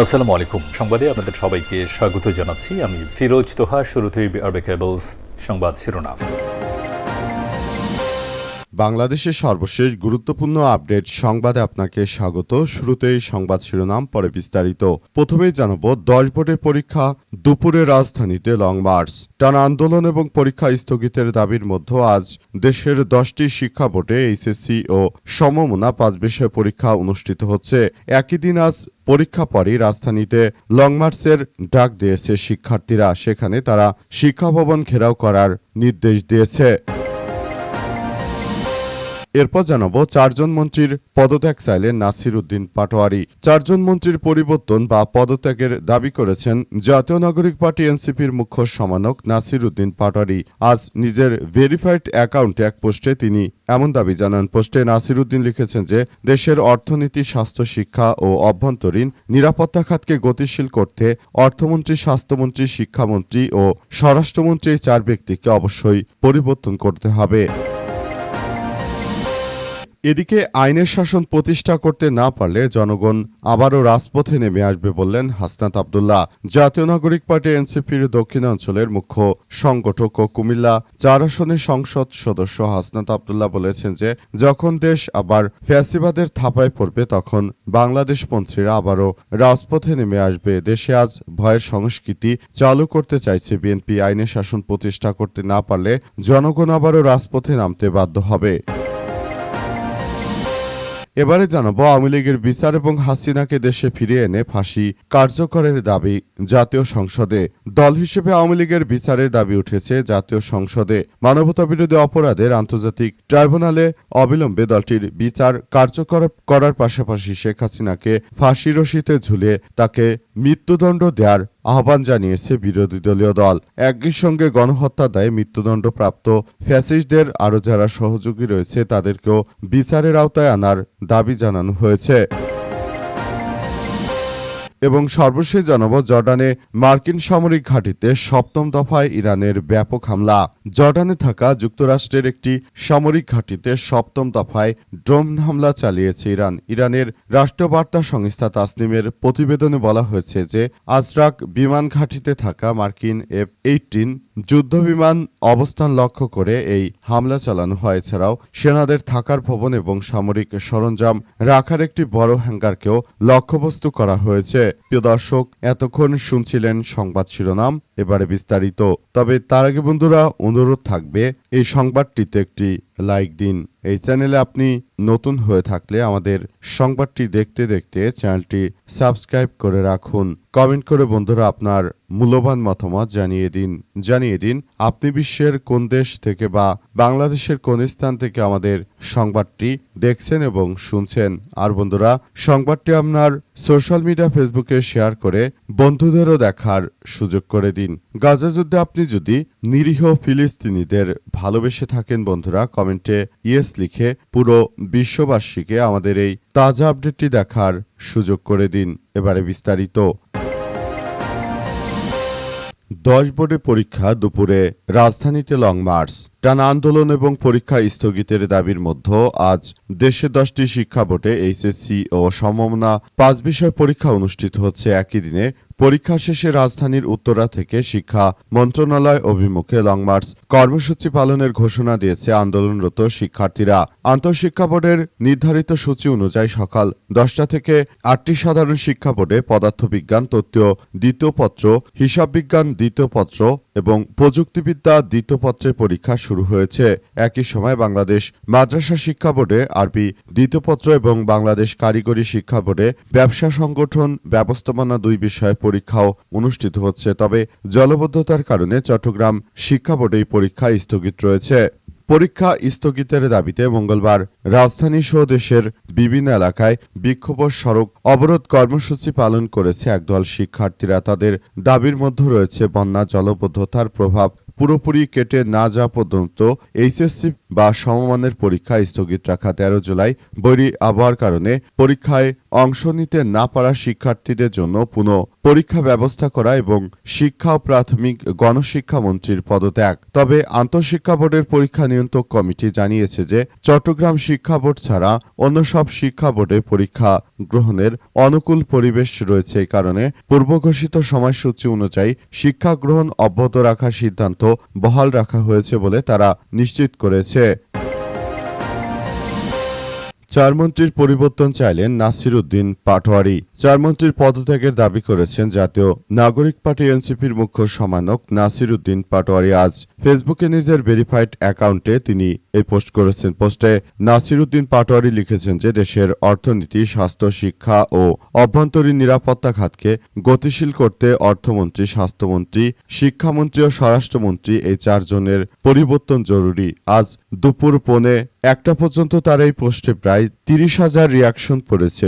আসসালামু আলাইকুম। সংবাদে আপনাদের সবাইকে স্বাগত জানাচ্ছি। আমি ফিরোজ তোহা। শুরুতেই আরবে কেবলস সংবাদ শিরোনাম। বাংলাদেশের সর্বশেষ গুরুত্বপূর্ণ আপডেট সংবাদে আপনাকে স্বাগত। শুরুতেই সংবাদ শিরোনাম, পরে বিস্তারিত। প্রথমেই জানাবো 10 বোর্ডের পরীক্ষা দুপুরে রাজধানীতে লং মার্চ। টানা আন্দোলন এবং পরীক্ষা স্থগিতের দাবির মধ্যে আজ দেশের 10টি শিক্ষা বোর্ডে এইচএসসি ও সমমনা 5 বিষয় পরীক্ষা অনুষ্ঠিত হচ্ছে। একই দিন আজ পরীক্ষা পরই রাজধানীতে লং মার্চের ডাক দিয়েছে শিক্ষার্থীরা। সেখানে তারা শিক্ষা ভবন ঘেরাও করার নির্দেশ দিয়েছে। এরপর জানাবো 4 জন মন্ত্রীর পদত্যাগ চাইলেন নাসির উদ্দিন পাটোয়ারি। 4 জন মন্ত্রীর পরিবর্তন বা পদত্যাগের দাবি করেছেন জাতীয় নাগরিক পার্টি এনসিপির মুখ্য সমন্বয়ক নাসির উদ্দিন পাটোয়ারি। আজ নিজের ভেরিফাইড অ্যাকাউন্টে এক পোস্টে তিনি এমন দাবি জানান। পোস্টে নাসির উদ্দিন লিখেছেন যে দেশের অর্থনীতি, স্বাস্থ্য, শিক্ষা ও অভ্যন্তরীণ নিরাপত্তা খাতকে গতিশীল করতে অর্থমন্ত্রী, স্বাস্থ্যমন্ত্রী, শিক্ষামন্ত্রী ও স্বরাষ্ট্রমন্ত্রী এই 4 ব্যক্তিকে অবশ্যই পরিবর্তন করতে হবে। এদিকে আইনের শাসন প্রতিষ্ঠা করতে না পারলে জনগণ আবারও রাজপথে নেমে আসবে বললেন হাসনাত আব্দুল্লাহ। জাতীয় নাগরিক পার্টি এনসিপির দক্ষিণাঞ্চলের মুখ্য সংগঠক ও কুমিল্লা 4 আসনের সংসদ সদস্য হাসনাত আব্দুল্লাহ বলেছেন যে যখন দেশ আবার ফ্যাসিবাদের থাপায় পড়বে তখন বাংলাদেশপন্থীরা আবারও রাজপথে নেমে আসবে। দেশে আজ ভয়ের সংস্কৃতি চালু করতে চাইছে বিএনপি। আইনের শাসন প্রতিষ্ঠা করতে না পারলে জনগণ আবারও রাজপথে নামতে বাধ্য হবে। এবারে জানাবো আওয়ামী লীগের বিচার এবং হাসিনাকে দেশে ফিরিয়ে এনে ফাঁসি কার্যকরের দাবি জাতীয় সংসদে। দল হিসেবে আওয়ামী লীগের বিচারের দাবি উঠেছে জাতীয় সংসদে। মানবতাবিরোধী অপরাধের আন্তর্জাতিক ট্রাইব্যুনালে অবিলম্বে দলটির বিচার কার্যকর করার পাশাপাশি শেখ হাসিনাকে ফাঁসি রশিতে ঝুলিয়ে তাকে মৃত্যুদণ্ড দেওয়ার আহ্বান জানিয়েছে বিরোধী দলীয় দল। একই সঙ্গে গণহত্যা দায়ে মৃত্যুদণ্ডপ্রাপ্ত ফ্যাসিস্টদের আরও যারা সহযোগী রয়েছে তাদেরকেও বিচারের আওতায় আনার দাবি জানানো হয়েছে। এবং সর্বশেষ জানাবো জর্ডানে মার্কিন সামরিক ঘাঁটিতে 7ম দফায় ইরানের ব্যাপক হামলা। জর্ডানে থাকা যুক্তরাষ্ট্রের একটি সামরিক ঘাঁটিতে 7ম দফায় ড্রোন হামলা চালিয়েছে ইরান। ইরানের রাষ্ট্রীয় বার্তা সংস্থা তাসনিমের প্রতিবেদনে বলা হয়েছে যে আজরাক বিমান ঘাঁটিতে থাকা মার্কিন F-18 যুদ্ধবিমান অবস্থান লক্ষ্য করে এই হামলা চালানো হয়। এছাড়াও সেনাদের থাকার ভবন এবং সামরিক সরঞ্জাম রাখার একটি বড় হ্যাঙ্গারকেও লক্ষ্যবস্তু করা হয়েছে। প্রিয় দর্শক, এতক্ষণ শুনছিলেন সংবাদ শিরোনাম, এবারে বিস্তারিত। তবে তার আগে বন্ধুরা অনুরোধ থাকবে এই সংবাদটিতে একটি লাইক দিন। এই চ্যানেলে আপনি নতুন হয়ে থাকলে আমাদের সংবাদটি দেখতে দেখতে চ্যানেলটি সাবস্ক্রাইব করে রাখুন। কমেন্ট করে বন্ধুরা আপনার মূল্যবান মতামত জানিয়ে দিন আপনি বিশ্বের কোন দেশ থেকে বা বাংলাদেশের কোন স্থান থেকে আমাদের সংবাদটি দেখছেন এবং শুনছেন। আর বন্ধুরা সংবাদটি আপনার সোশ্যাল মিডিয়া ফেসবুকে শেয়ার করে বন্ধুদেরও দেখার সুযোগ করে দিন। গাজা যুদ্ধে আপনি যদি নিরীহ ফিলিস্তিনিদের ভালোবেসে থাকেন বন্ধুরা কমেন্টে ইয়েস লিখে পুরো বিশ্ববাসীকে আমাদের এই তাজা আপডেটটি দেখার সুযোগ করে দিন। এবারে বিস্তারিত। 10 বোর্ডে পরীক্ষা দুপুরে রাজধানীতে লং মার্চ। টানা আন্দোলন এবং পরীক্ষা স্থগিতের দাবির মধ্যে আজ দেশে 10টি শিক্ষা বোর্ডে এইচএসসি ও সমমনা 5 বিষয় পরীক্ষা অনুষ্ঠিত হচ্ছে। একই দিনে পরীক্ষা শেষে রাজধানীর উত্তরা থেকে শিক্ষা মন্ত্রণালয় অভিমুখে লং মার্চ কর্মসূচি পালনের ঘোষণা দিয়েছে আন্দোলনরত শিক্ষার্থীরা। আন্তঃশিক্ষা বোর্ডের নির্ধারিত সূচি অনুযায়ী সকাল 10টা থেকে 8টি সাধারণ শিক্ষা বোর্ডে পদার্থবিজ্ঞান তৃতীয় দ্বিতীয় পত্র, হিসাব বিজ্ঞান দ্বিতীয় পত্র এবং প্রযুক্তিবিদ্যা দ্বিতীয় পত্রের পরীক্ষা শুরু হয়েছে। একই সময় বাংলাদেশ মাদ্রাসা শিক্ষা বোর্ডে আরবি দ্বিতীয় পত্র এবং বাংলাদেশ কারিগরি শিক্ষা বোর্ডে ব্যবসা সংগঠন ব্যবস্থাপনা 2 বিষয়ে পরীক্ষাও অনুষ্ঠিত হচ্ছে। তবে জলবদ্ধতার কারণে চট্টগ্রাম শিক্ষা বোর্ডে পরীক্ষা স্থগিত রয়েছে। পরীক্ষা স্থগিতের দাবিতে মঙ্গলবার রাজধানী সহ দেশের বিভিন্ন এলাকায় বিক্ষোভ সড়ক অবরোধ কর্মসূচি পালন করেছে একদল শিক্ষার্থীরা। তাদের দাবির মধ্যে রয়েছে বন্যা জলবদ্ধতার প্রভাব পুরোপুরি কেটে না যাওয়া পর্যন্ত এইচএসসি বা সমমানের পরীক্ষা স্থগিত রাখা। 13 জুলাই বৈরী আবহাওয়ার কারণে পরীক্ষায় অংশ নিতে না পারা শিক্ষার্থীদের জন্য পুনঃ পরীক্ষা ব্যবস্থা করা এবং শিক্ষা ও প্রাথমিক গণশিক্ষা মন্ত্রীর পদত্যাগ। তবে আন্তঃশিক্ষা বোর্ডের পরীক্ষা নিয়ন্ত্রক কমিটি জানিয়েছে যে চট্টগ্রাম শিক্ষা বোর্ড ছাড়া অন্য সব শিক্ষা বোর্ডে পরীক্ষা গ্রহণের অনুকূল পরিবেশ রয়েছে। এই কারণে পূর্বঘোষিত সময়সূচি অনুযায়ী শিক্ষা গ্রহণ অব্যাহত রাখার সিদ্ধান্ত বহাল রাখা হয়েছে বলে তারা নিশ্চিত করেছে। চার মন্ত্রীর পরিবর্তন চাইলেন নাসির উদ্দিন পাটোয়ারি। চার মন্ত্রীর পদত্যাগের দাবি করেছেন জাতীয় নাগরিক পার্টি এনসিপির মুখ্য সমন্বয়ক নাসির উদ্দিন পাটোয়ারি। আজ ফেসবুকে নিজের ভেরিফাইড অ্যাকাউন্টে তিনি এই পোস্ট করেছেন। পোস্টে নাসির উদ্দিন পাটোয়ারি লিখেছেন যে দেশের অর্থনীতি, স্বাস্থ্য, শিক্ষা ও অভ্যন্তরীণ নিরাপত্তা খাতকে গতিশীল করতে অর্থমন্ত্রী, স্বাস্থ্যমন্ত্রী, শিক্ষামন্ত্রী ও স্বরাষ্ট্রমন্ত্রী এই চারজনের পরিবর্তন জরুরি। আজ দুপুর 1:15 পর্যন্ত তার এই পোস্টে প্রায় 30,000 রিয়াকশন পড়েছে।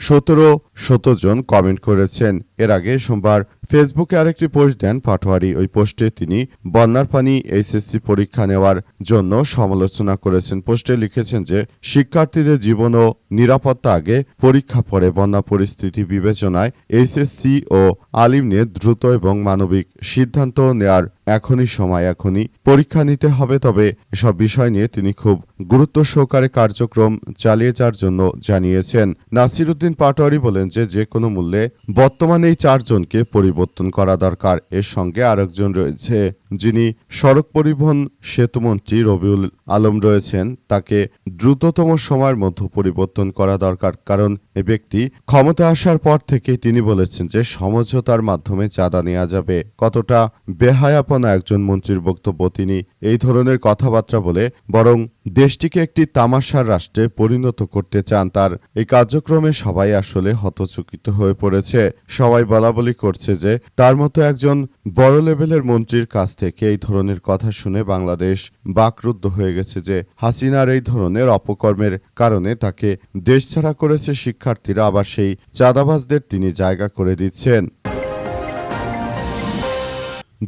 17 জন কমেন্ট করেছেন। এর আগে সোমবার ফেসবুকে আরেকটি পোস্ট দেন পাটোয়ারি। ওই পোস্টে তিনি বন্যার পানি এইচএসসি পরীক্ষা নেওয়ার জন্য সমালোচনা করেছেন। পোস্টে লিখেছেন যে শিক্ষার্থীদের জীবন ও নিরাপত্তা আগে, পরীক্ষা পরে। বন্যা পরিস্থিতি বিবেচনায় এইচএসসি ও আলিম নিয়ে দ্রুত এবং মানবিক সিদ্ধান্ত নেয়ার এখনই সময়, এখনই পরীক্ষা নিতে হবে। তবে এসব বিষয় নিয়ে তিনি খুব গুরুত্ব সহকারে কার্যক্রম চালিয়ে যাওয়ার জন্য জানিয়েছেন। নাসির উদ্দিন পাটোয়ারি বলেন যে কোনো মূল্যে বর্তমানে এই চারজনকে পরিবর্তন করা দরকার। এর সঙ্গে আরেকজন রয়েছে যিনি সড়ক পরিবহন সেতুমন্ত্রী রবিউল আলম রয়েছেন। তাকে দ্রুততম সময়ের মধ্যে পরিবর্তন করা দরকার, কারণ এ ব্যক্তি ক্ষমতা আসার পর থেকে তিনি বলেছেন যে সমঝোতার মাধ্যমে চাঁদা নেওয়া যাবে। কতটা বেহায়াপনা একজন মন্ত্রীর বক্তব্য! তিনি এই ধরনের কথাবার্তা বলে বরং দেশটিকে একটি তামাশার রাষ্ট্রে পরিণত করতে চান। তার এই কার্যক্রমে সবাই আসলে হতচকিত হয়ে পড়েছে। সবাই বলাবলি করছে যে তার মতো একজন বড় লেভেলের মন্ত্রীর কাছ থেকে এই ধরনের কথা শুনে বাংলাদেশ বাকরুদ্ধ হয়ে গেছে যে হাসিনার এই ধরনের অপকর্মের কারণে তাকে দেশছাড়া করেছে শিক্ষার্থীরা, আবার সেই চাঁদাবাজদের তিনি জায়গা করে দিচ্ছেন।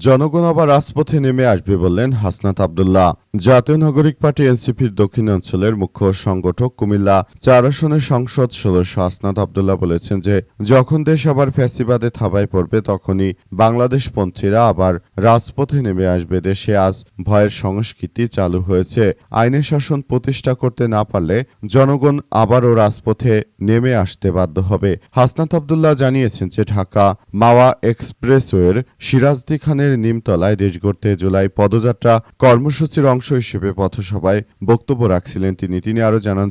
জনগণ আবার রাজপথে নেমে আসবে বললেন হাসনাত আব্দুল্লাহ। জাতীয় নাগরিক পার্টি এনসিপির দক্ষিণাঞ্চলের মুখ্য সংগঠক কুমিল্লা 4 আসনের সংসদ সদস্য হাসনাত আব্দুল্লাহ বলেছেন যে যখন দেশ আবার ফ্যাসিবাদে থাবায় পড়বে তখনই বাংলাদেশপন্থীরা আবার রাজপথে নেমে আসবে। দেশে আজ ভয়ের সংস্কৃতি চালু হয়েছে। আইনের শাসন প্রতিষ্ঠা করতে না পারলে জনগণ আবারও রাজপথে নেমে আসতে বাধ্য হবে। হাসনাত আব্দুল্লাহ জানিয়েছেন যে ঢাকা মাওয়া এক্সপ্রেসওয়ের সিরাজদি খানের নিমতলায় দেশ গড়তে জুলাই পদযাত্রা কর্মসূচির অংশ হিসেবে পথসভায় বক্তব্য রাখছিলেন তিনি আরো জানান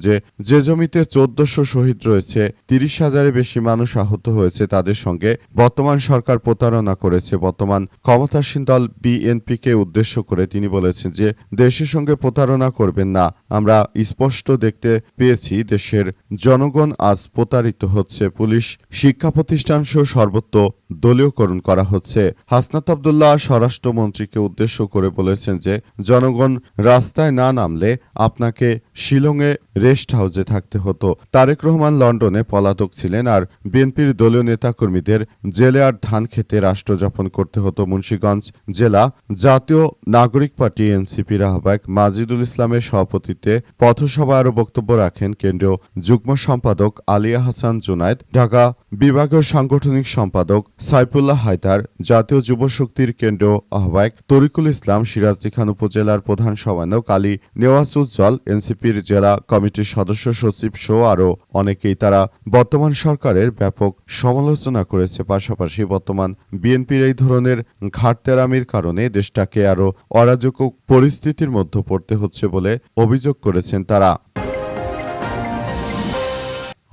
যে জমিতে 1400 শহীদ রয়েছে, 30,000-এর বেশি মানুষ আহত হয়েছে, তাদের সঙ্গে বর্তমান সরকার প্রতারণা করেছে। বর্তমান ক্ষমতাসীন দল বিএনপিকে উদ্দেশ্য করে তিনি বলেছেন যে দেশের সঙ্গে প্রতারণা করবেন না। আমরা স্পষ্ট দেখতে পেয়েছি দেশের জনগণ আজ প্রতারিত হচ্ছে। পুলিশ, শিক্ষা প্রতিষ্ঠান সহ সর্বত্র দলীয়করণ করা হচ্ছে। হাসনাত আব্দুল্লাহ স্বরাষ্ট্রমন্ত্রীকে উদ্দেশ্য করে বলেছেন যে জনগণ রাস্তায় না নামলে আপনাকে শিলংয়ে রেস্ট হাউসে থাকতে হতো। তারেক রহমান লন্ডনে পলাতক ছিলেন, আর বিএনপির দলীয় নেতাকর্মীদের জেলে আর ধান খেতে রাষ্ট্রযাপন করতে হতো। মুন্সিগঞ্জ জেলা জাতীয় নাগরিক পার্টি এনসিপির আহ্বায়ক মাজিদুল ইসলামের সভাপতিত্বে পথসভায় আরও বক্তব্য রাখেন কেন্দ্রীয় যুগ্ম সম্পাদক আলিয়া হাসান জুনায়েদ, ঢাকা বিভাগীয় সাংগঠনিক সম্পাদক সাইফুল্লাহ হায়দার, জাতীয় যুব শক্তির কেন্দ্রীয় আহ্বায়ক তরিকুল ইসলাম, সিরাজদি খান উপজেলার প্রধান সমন্বয়ক আলী নেওয়াজ উজ্জ্বল, এনসিপির জেলা কমিটির সদস্য সচিব সহ আরও অনেকেই। তারা বর্তমান সরকারের ব্যাপক সমালোচনা করেছে। পাশাপাশি বর্তমান বিএনপির এই ধরনের ঘাটতেরামির কারণে দেশটাকে আরও অরাজক পরিস্থিতির মধ্যে পড়তে হচ্ছে বলে অভিযোগ করেছেন তারা।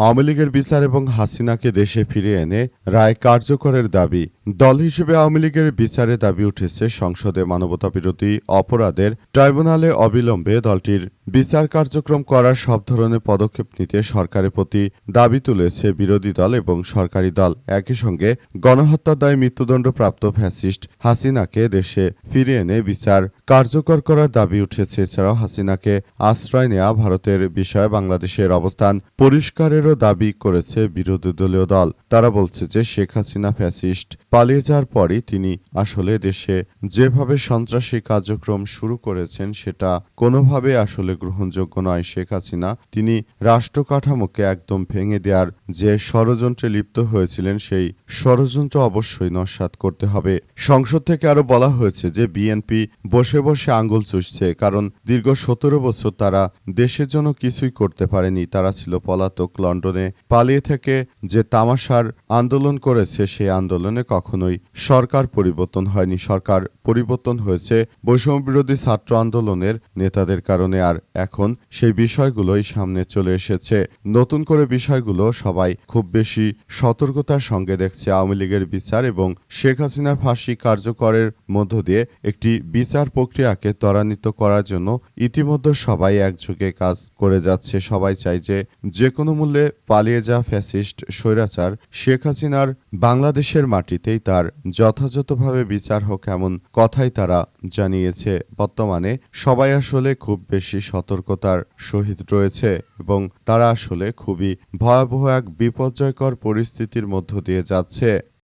আওয়ামী লীগের বিচার এবং হাসিনাকে দেশে ফিরিয়ে এনে রায় কার্যকরের দাবি। দল হিসেবে আওয়ামী লীগের বিচারের দাবি উঠেছে সংসদে। মানবতাবিরোধী অপরাধের ট্রাইব্যুনালে অবিলম্বে দলটির বিচার কার্যক্রম করার সব ধরনের পদক্ষেপ নিতে সরকারের প্রতি দাবি তুলেছে বিরোধী দল এবং সরকারি দল। একই সঙ্গে গণহত্যার দায়ে মৃত্যুদণ্ডপ্রাপ্ত ফ্যাসিস্ট হাসিনাকে দেশে ফিরিয়ে এনে বিচার কার্যকর করার দাবি উঠেছে। এছাড়াও হাসিনাকে আশ্রয় নেওয়া ভারতের বিষয়ে বাংলাদেশের অবস্থান পরিষ্কারের বিচারেরও দাবি করেছে বিরোধী দলীয় দল। তারা বলছে যে শেখ হাসিনা ফ্যাসিস্ট পালিয়ে যাওয়ার পরই তিনি আসলে দেশে যেভাবে সন্ত্রাসী কার্যক্রম শুরু করেছেন সেটা কোনোভাবে আসলে গ্রহণযোগ্য নয়। শেখ হাসিনা তিনি রাষ্ট্র কাঠামোকে একদম ভেঙে দেওয়ার যে ষড়যন্ত্রে লিপ্ত হয়েছিলেন সেই ষড়যন্ত্র অবশ্যই নস্যাৎ করতে হবে। সংসদ থেকে আরো বলা হয়েছে যে বিএনপি বসে বসে আঙ্গুল চুষছে, কারণ দীর্ঘ 17 বছর তারা দেশের জন্য কিছুই করতে পারেনি। তারা ছিল পলাতক। লন্ডনে পালিয়ে থেকে যে তামাশার আন্দোলন করেছে সেই আন্দোলনে কখনোই সরকার পরিবর্তন হয়নি। সরকার পরিবর্তন হয়েছে বৈষম্য বিরোধী ছাত্র আন্দোলনের নেতাদের কারণে। আর এখন সেই বিষয়গুলোই সামনে চলে এসেছে। নতুন করে বিষয়গুলো সবাই খুব বেশি সতর্কতার সঙ্গে দেখছে। আওয়ামী লীগের বিচার এবং শেখ হাসিনার ফাঁসি কার্যকরের মধ্য দিয়ে একটি বিচার প্রক্রিয়াকে ত্বরান্বিত করার জন্য ইতিমধ্যে সবাই একযোগে কাজ করে যাচ্ছে। সবাই চায় যে কোনো মূল্যে পালিয়ে যাওয়া ফ্যাসিস্ট স্বৈরাচার শেখ হাসিনার বাংলাদেশের মাটিতেই তার যথাযথভাবে বিচার হোক, এমন কথাই তারা জানিয়েছে। বর্তমানে সবাই আসলে খুব বেশি সতর্কতার সহিত রয়েছে এবং তারা আসলে খুবই ভয়াবহ এক বিপর্যয়কর পরিস্থিতির মধ্য দিয়ে যাচ্ছে।